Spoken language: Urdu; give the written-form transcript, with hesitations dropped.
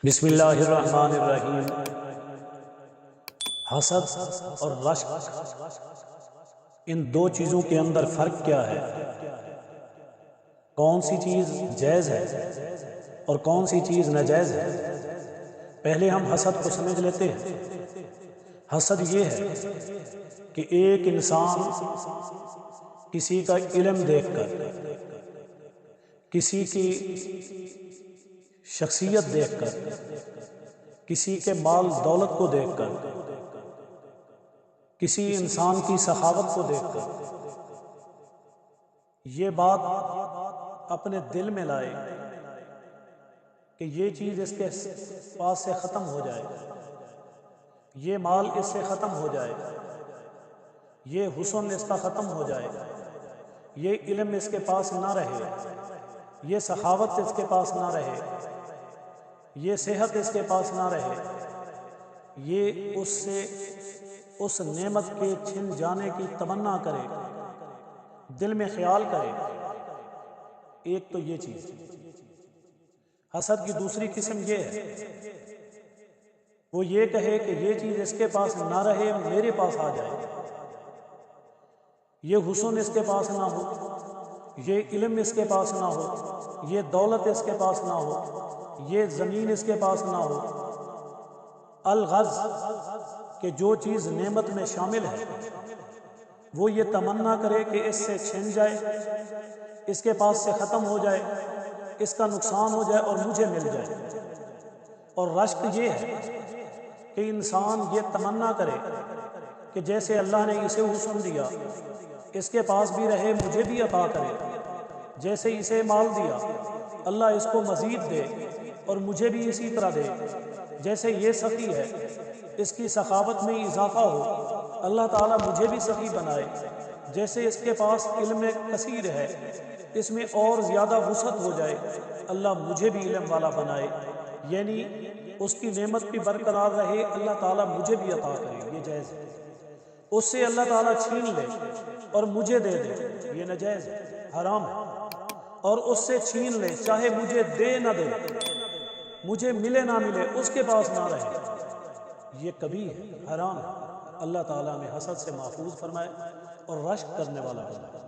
بسم اللہ الرحمن الرحیم۔ حسد اور رشک، ان دو چیزوں کے اندر فرق کیا ہے؟ کون سی چیز جائز ہے اور کون سی چیز ناجائز ہے؟ پہلے ہم حسد کو سمجھ لیتے ہیں۔ حسد یہ ہے کہ ایک انسان کسی کا علم دیکھ کر، کسی کی شخصیت دیکھ کر، کسی کے مال دولت کو دیکھ کر، کسی انسان کی سخاوت کو دیکھ کر یہ بات اپنے دل میں لائے کہ یہ چیز اس کے پاس سے ختم ہو جائے، یہ مال اس سے ختم ہو جائے، یہ حسن اس کا ختم ہو جائے، یہ علم اس کے پاس نہ رہے، یہ سخاوت اس کے پاس نہ رہے، یہ صحت اس کے پاس نہ رہے، یہ اس سے اس نعمت کے چھن جانے کی تمنا کرے، دل میں خیال کرے۔ ایک تو یہ چیز۔ حسد کی دوسری قسم یہ ہے، وہ یہ کہے کہ یہ چیز اس کے پاس نہ رہے، میرے پاس آ جائے، یہ حسن اس کے پاس نہ ہو، یہ علم اس کے پاس نہ ہو، یہ دولت اس کے پاس نہ ہو، یہ زمین اس کے پاس نہ ہو۔ الغرض کہ جو چیز نعمت میں شامل ہے وہ یہ تمنا کرے کہ اس سے چھن جائے، اس کے پاس سے ختم ہو جائے، اس کا نقصان ہو جائے اور مجھے مل جائے۔ اور رشک یہ ہے کہ انسان یہ تمنا کرے کہ جیسے اللہ نے اسے حسن دیا، اس کے پاس بھی رہے، مجھے بھی عطا کرے، جیسے اسے مال دیا اللہ اس کو مزید دے اور مجھے بھی اسی طرح دے، جیسے یہ سخی ہے اس کی سخاوت میں اضافہ ہو، اللہ تعالیٰ مجھے بھی سخی بنائے، جیسے اس کے پاس علم کثیر ہے اس میں اور زیادہ وسعت ہو جائے، اللہ مجھے بھی علم والا بنائے، یعنی اس کی نعمت بھی برقرار رہے، اللہ تعالیٰ مجھے بھی عطا کرے۔ یہ جائز ہے۔ اس سے اللہ تعالیٰ چھین لے اور مجھے دے دے، یہ ناجائز ہے، حرام ہے۔ اور اس سے چھین لے، چاہے مجھے دے نہ دے، مجھے ملے نہ ملے، اس کے پاس نہ رہے، یہ کبھی ہے، حرام ہے۔ اللہ تعالیٰ نے حسد سے محفوظ فرمائے اور رشک کرنے والا بنائے۔